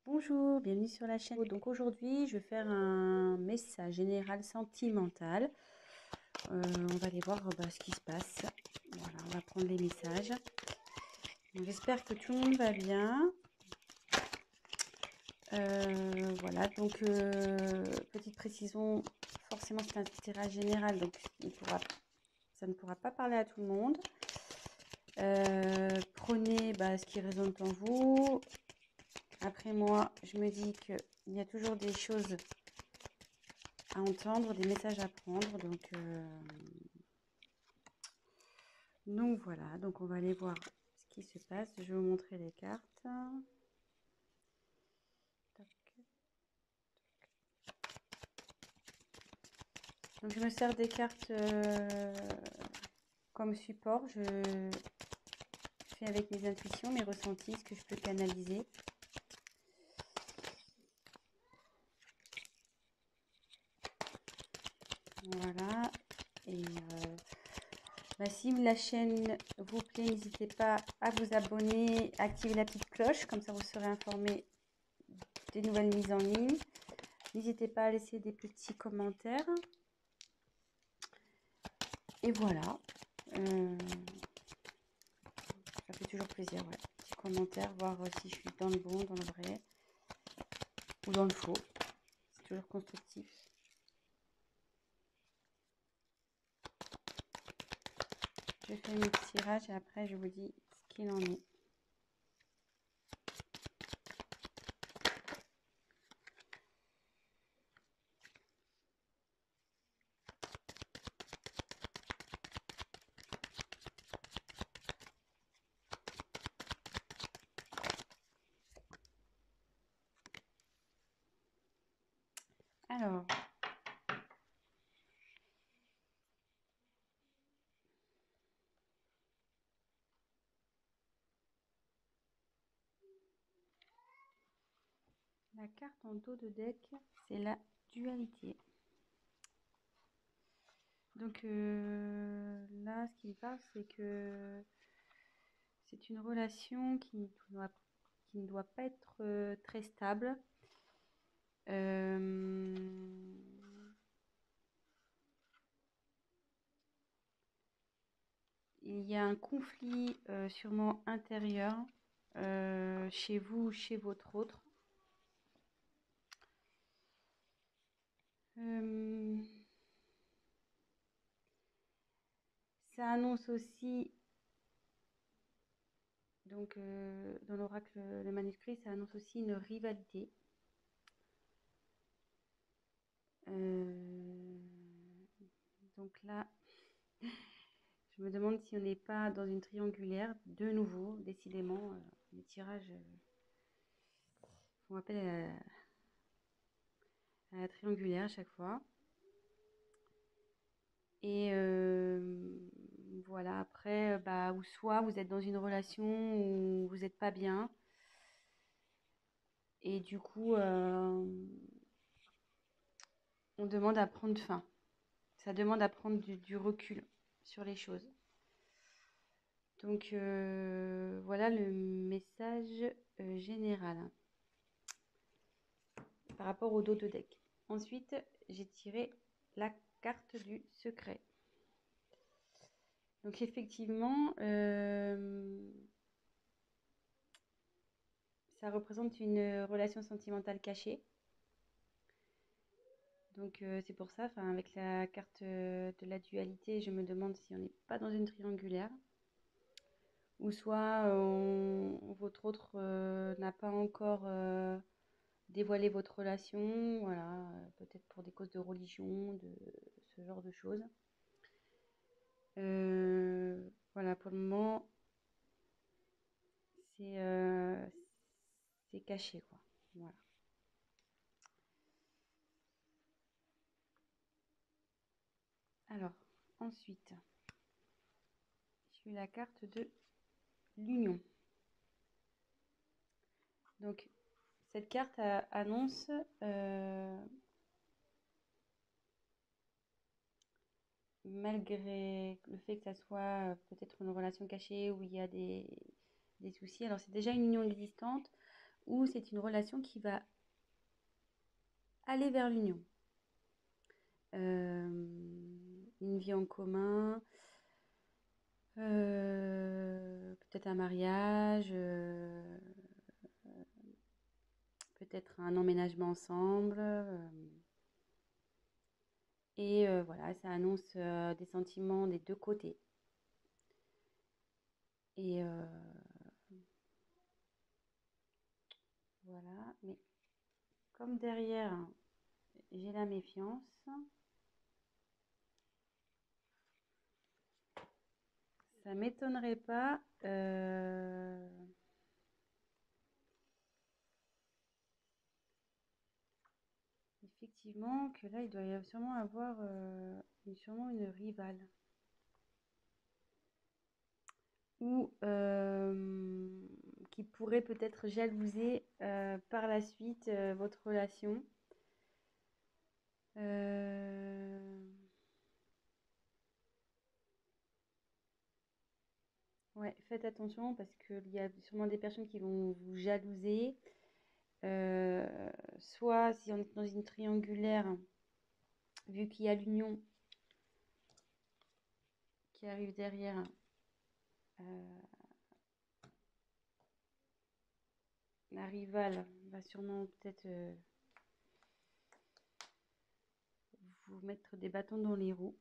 Bonjour, bienvenue sur la chaîne. Donc aujourd'hui, je vais faire un message général sentimental. On va aller voir ce qui se passe. Voilà, on va prendre les messages. J'espère que tout le monde va bien. Voilà, donc petite précision, forcément c'est un tirage général, donc ça ne pourra pas parler à tout le monde. Prenez ce qui résonne en vous. Après moi, je me dis qu'il y a toujours des choses à entendre, des messages à prendre. Donc voilà, donc on va aller voir ce qui se passe. Je vais vous montrer les cartes. Tac. Donc je me sers des cartes comme support. Je fais avec mes intuitions, mes ressentis, ce que je peux canaliser. Voilà. Et si la chaîne vous plaît, n'hésitez pas à vous abonner, à activer la petite cloche, comme ça vous serez informé des nouvelles mises en ligne. N'hésitez pas à laisser des petits commentaires. Et voilà. Ça fait toujours plaisir, ouais. Petit commentaire, voir si je suis dans le bon, dans le vrai, ou dans le faux. C'est toujours constructif. Je fais mes petits tirages et après je vous dis ce qu'il en est. Alors, la carte en dos de deck, c'est la dualité. Donc là, ce qui me parle, c'est que c'est une relation qui ne doit pas être très stable. Il y a un conflit sûrement intérieur chez vous, chez votre autre. Ça annonce aussi, donc dans l'oracle, le manuscrit, ça annonce aussi une rivalité. Donc là, je me demande si on n'est pas dans une triangulaire, de nouveau, décidément, les tirages font appel à la triangulaire à chaque fois. Et voilà, après, ou soit vous êtes dans une relation où vous n'êtes pas bien, et du coup, on demande à prendre fin. Ça demande à prendre du recul sur les choses. Donc voilà le message général par rapport au dos de deck. Ensuite, j'ai tiré la carte du secret. Donc effectivement, ça représente une relation sentimentale cachée. Donc c'est pour ça, avec la carte de la dualité, je me demande si on n'est pas dans une triangulaire. Ou soit votre autre n'a pas encore dévoilé votre relation, voilà, peut-être pour des causes de religion, de ce genre de choses. Voilà, pour le moment, c'est caché, quoi. Voilà. Alors, ensuite, j'ai eu la carte de l'union. Donc, cette carte annonce malgré le fait que ça soit peut-être une relation cachée où il y a des soucis. Alors, c'est déjà une union existante ou c'est une relation qui va aller vers l'union. Une vie en commun, peut-être un mariage, peut-être un emménagement ensemble. Et voilà, ça annonce des sentiments des deux côtés. Et voilà, mais comme derrière, j'ai la méfiance, ça m'étonnerait pas effectivement que là, il doit y avoir sûrement avoir sûrement une rivale. Ou qui pourrait peut-être jalouser par la suite votre relation. Ouais, faites attention parce qu'il y a sûrement des personnes qui vont vous jalouser. Euh, Soit si on est dans une triangulaire, vu qu'il y a l'union qui arrive derrière, euh, la rivale va sûrement peut-être vous mettre des bâtons dans les roues.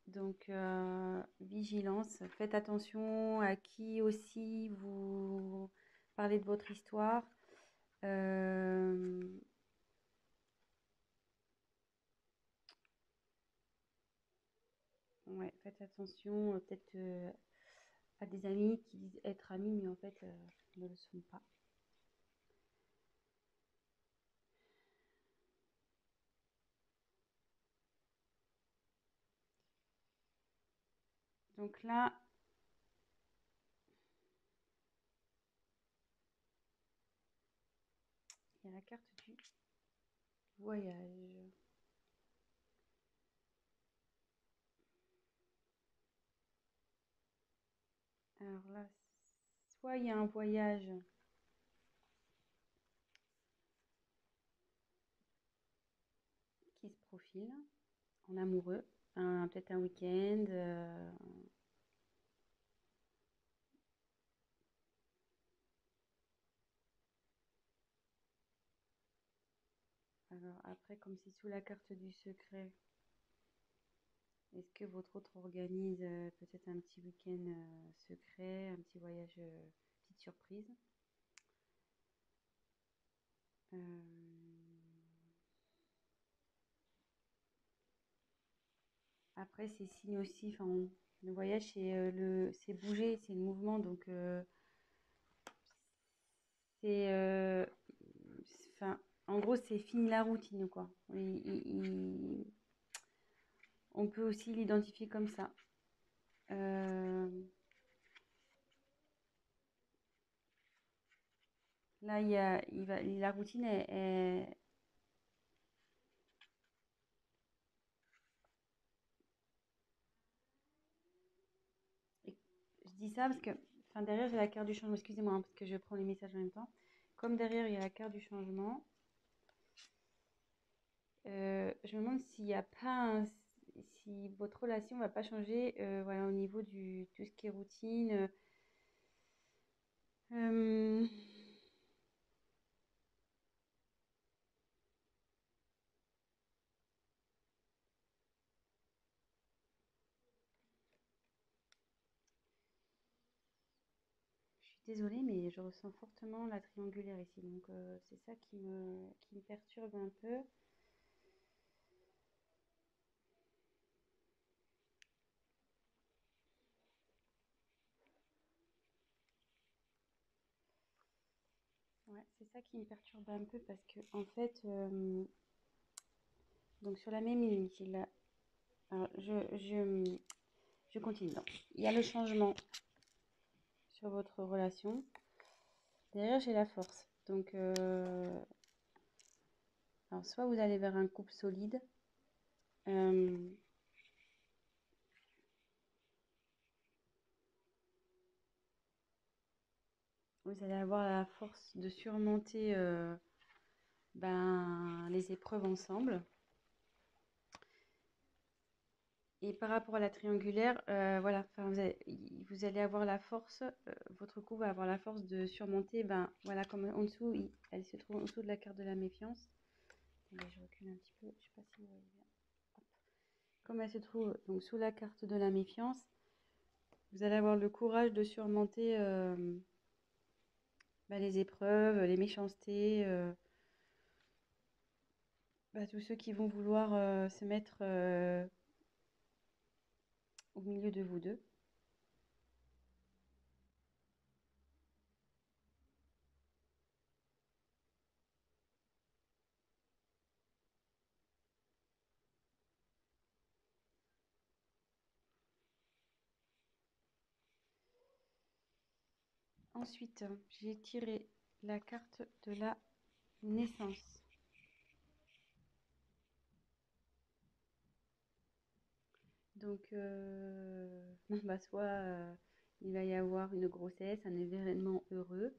Donc, vigilance, faites attention à qui aussi vous parlez de votre histoire. Ouais, faites attention peut-être à des amis qui disent être amis, mais en fait ne le sont pas. Donc là, il y a la carte du voyage. Alors là, soit il y a un voyage qui se profile en amoureux, peut-être un week-end. Alors après, comme c'est sous la carte du secret, est-ce que votre autre organise peut-être un petit week-end secret, un petit voyage, petite surprise? Euh, Après, c'est signe aussi, enfin, le voyage, c'est bouger, c'est le mouvement, donc c'est, enfin, en gros, c'est fini la routine, quoi. On peut aussi l'identifier comme ça. Euh, Là, la routine je dis ça parce que, enfin, derrière, j'ai la carte du changement. Excusez-moi, hein, parce que je prends les messages en même temps. Comme derrière, il y a la carte du changement, je me demande s'il n'y a pas si votre relation ne va pas changer voilà, au niveau du tout ce qui est routine. Euh, je suis désolée, mais je ressens fortement la triangulaire ici. Donc, c'est ça qui me perturbe un peu. Ouais, c'est ça qui me perturbe un peu parce que, en fait, donc sur la même ligne, alors, je continue. Donc, il y a le changement sur votre relation. Derrière, j'ai la force. Donc, alors, soit vous allez vers un couple solide. euh, vous allez avoir la force de surmonter les épreuves ensemble. Et par rapport à la triangulaire, voilà, vous allez avoir la force, votre couple va avoir la force de surmonter, voilà, comme en dessous, elle se trouve en dessous de la carte de la méfiance. Attendez, je recule un petit peu, je sais pas si vous voyez bien. Hop. Comme elle se trouve donc sous la carte de la méfiance, vous allez avoir le courage de surmonter les épreuves, les méchancetés, tous ceux qui vont vouloir se mettre au milieu de vous deux. Ensuite, j'ai tiré la carte de la naissance. Donc, soit il va y avoir une grossesse, un événement heureux.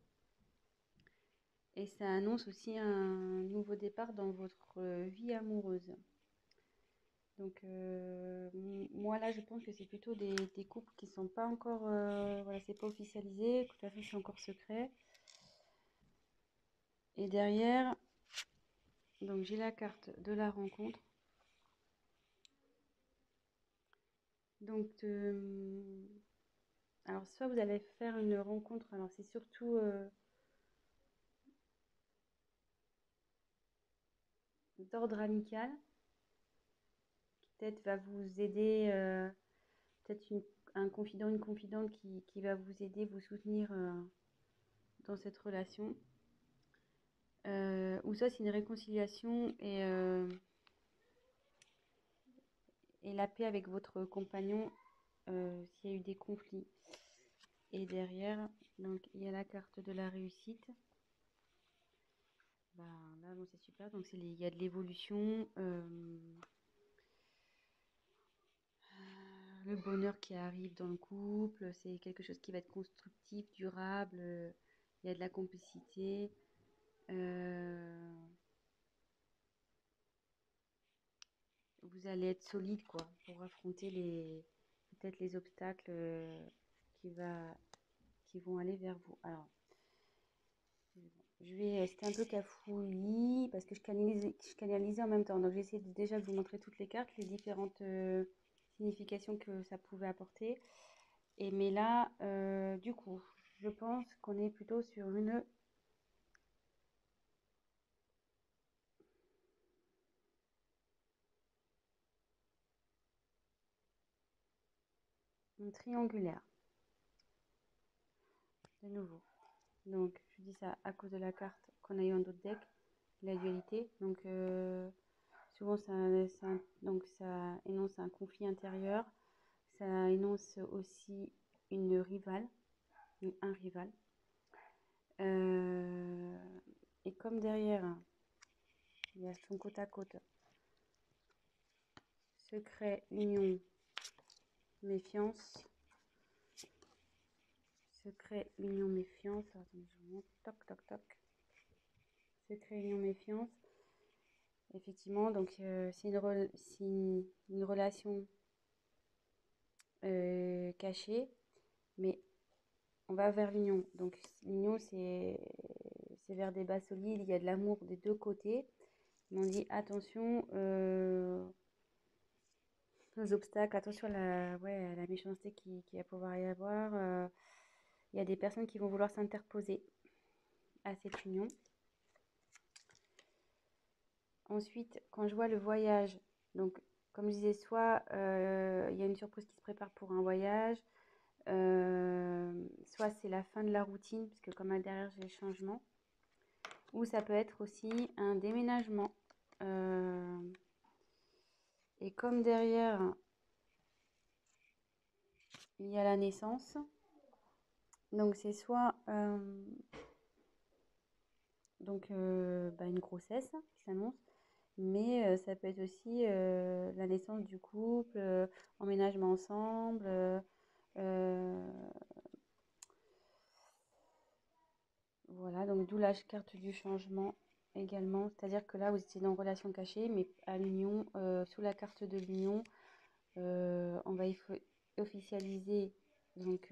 Et ça annonce aussi un nouveau départ dans votre vie amoureuse. Donc, moi là, je pense que c'est plutôt des couples qui sont pas encore, voilà, c'est pas officialisé, de toute façon, c'est encore secret. Et derrière, donc j'ai la carte de la rencontre. Donc, alors soit vous allez faire une rencontre, alors c'est surtout d'ordre amical, qui peut-être va vous aider, peut-être un confident, une confidente qui va vous aider, vous soutenir dans cette relation. Ou ça, c'est une réconciliation et la paix avec votre compagnon s'il y a eu des conflits. Et derrière, donc il y a la carte de la réussite. Là, bon, c'est super. Donc il y a de l'évolution, le bonheur qui arrive dans le couple. C'est quelque chose qui va être constructif, durable. Il y a de la complicité. Vous allez être solide quoi pour affronter peut-être les obstacles qui vont aller vers vous. Alors, c'était un peu cafouillis parce que je canalisais en même temps. Donc, j'ai essayé déjà de vous montrer toutes les cartes, les différentes significations que ça pouvait apporter. Mais là, du coup, je pense qu'on est plutôt sur une triangulaire, de nouveau. Donc, je dis ça à cause de la carte qu'on a eu en d'autres decks, la dualité. Donc, souvent, ça énonce un conflit intérieur. Ça énonce aussi une rivale, ou un rival. Et comme derrière, il y a son côte à côte, secret, union, méfiance. Secret, union, méfiance. Attendez, je vous montre. Toc, toc, toc. Secret, union, méfiance. Effectivement, donc c'est une relation cachée, mais on va vers l'union. Donc l'union, c'est vers des bases solides, il y a de l'amour des deux côtés. Mais on dit attention aux obstacles, attention à la méchanceté qui va pouvoir y avoir. Il y a des personnes qui vont vouloir s'interposer à cette union. Ensuite, quand je vois le voyage, donc comme je disais, soit il y a une surprise qui se prépare pour un voyage, soit c'est la fin de la routine, puisque comme derrière j'ai le changement, ou ça peut être aussi un déménagement. Et comme derrière il y a la naissance, donc c'est soit une grossesse qui s'annonce, mais ça peut être aussi la naissance du couple, emménagement ensemble, Donc d'où la carte du changement également. C'est-à-dire que là, vous étiez dans relation cachée, mais à l'union, sous la carte de l'union, on va officialiser donc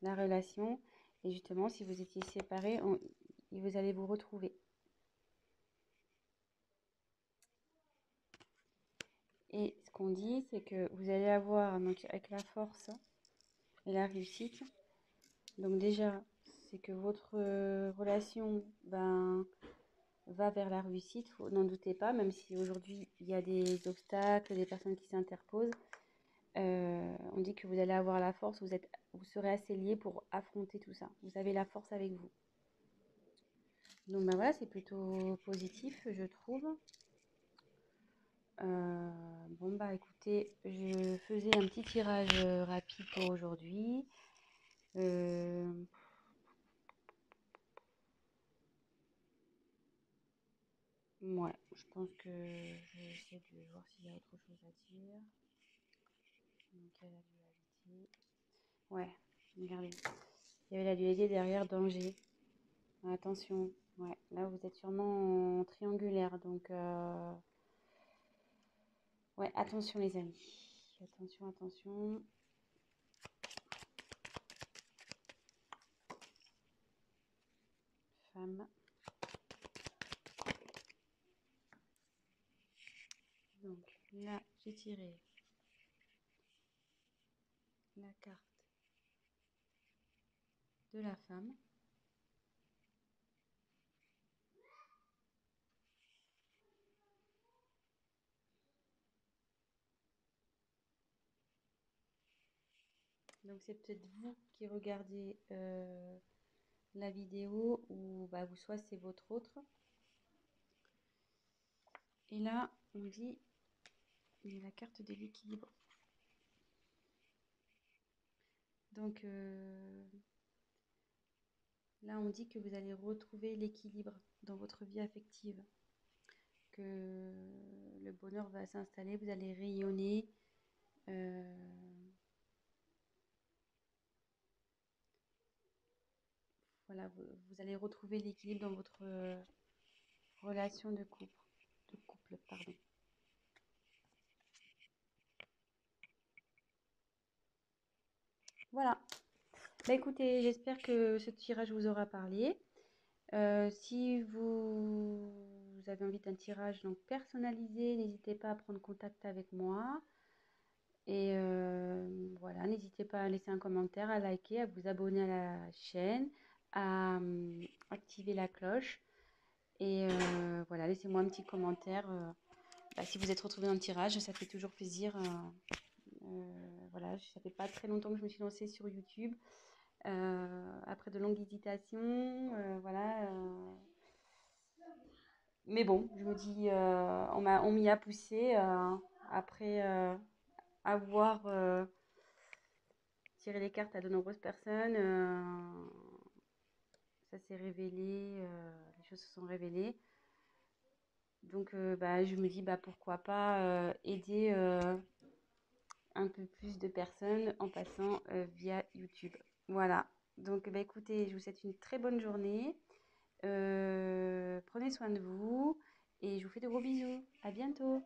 la relation. Et justement, si vous étiez séparés, vous allez vous retrouver. Et ce qu'on dit, c'est que vous allez avoir, donc avec la force et la réussite, donc déjà, c'est que votre relation va vers la réussite, n'en doutez pas, même si aujourd'hui il y a des obstacles, des personnes qui s'interposent. On dit que vous allez avoir la force, vous serez assez liés pour affronter tout ça. Vous avez la force avec vous. Donc bah voilà, c'est plutôt positif, je trouve. Bon bah écoutez, je faisais un petit tirage rapide pour aujourd'hui. Euh, ouais, je pense que je vais essayer de voir s'il y a autre chose à dire. Donc il y a la dualité. Ouais, regardez. Il y avait la dualité derrière danger. Attention, ouais, là vous êtes sûrement en triangulaire, donc ouais, attention les amis. Attention, attention. Femme. Donc là, j'ai tiré la carte de la femme. Donc c'est peut-être vous qui regardez la vidéo ou bah, vous soit c'est votre autre. Et là, on dit il y a la carte de l'équilibre. Donc là, on dit que vous allez retrouver l'équilibre dans votre vie affective, que le bonheur va s'installer, vous allez rayonner. Voilà, vous allez retrouver l'équilibre dans votre relation de couple, pardon. Voilà. Bah écoutez, j'espère que ce tirage vous aura parlé. Si vous avez envie d'un tirage donc personnalisé, n'hésitez pas à prendre contact avec moi. Et voilà, n'hésitez pas à laisser un commentaire, à liker, à vous abonner à la chaîne, à activer la cloche. Et voilà, laissez-moi un petit commentaire. Bah, si vous êtes retrouvé dans le tirage, ça fait toujours plaisir. Voilà, ça fait pas très longtemps que je me suis lancée sur YouTube. Après de longues hésitations, voilà. Mais bon, je me dis, on m'y a poussé après avoir tiré les cartes à de nombreuses personnes. Ça s'est révélé, les choses se sont révélées. Donc, bah, je me dis, bah, pourquoi pas aider un peu plus de personnes en passant via YouTube. Voilà. Donc, bah, écoutez, je vous souhaite une très bonne journée. Prenez soin de vous et je vous fais de gros bisous. À bientôt.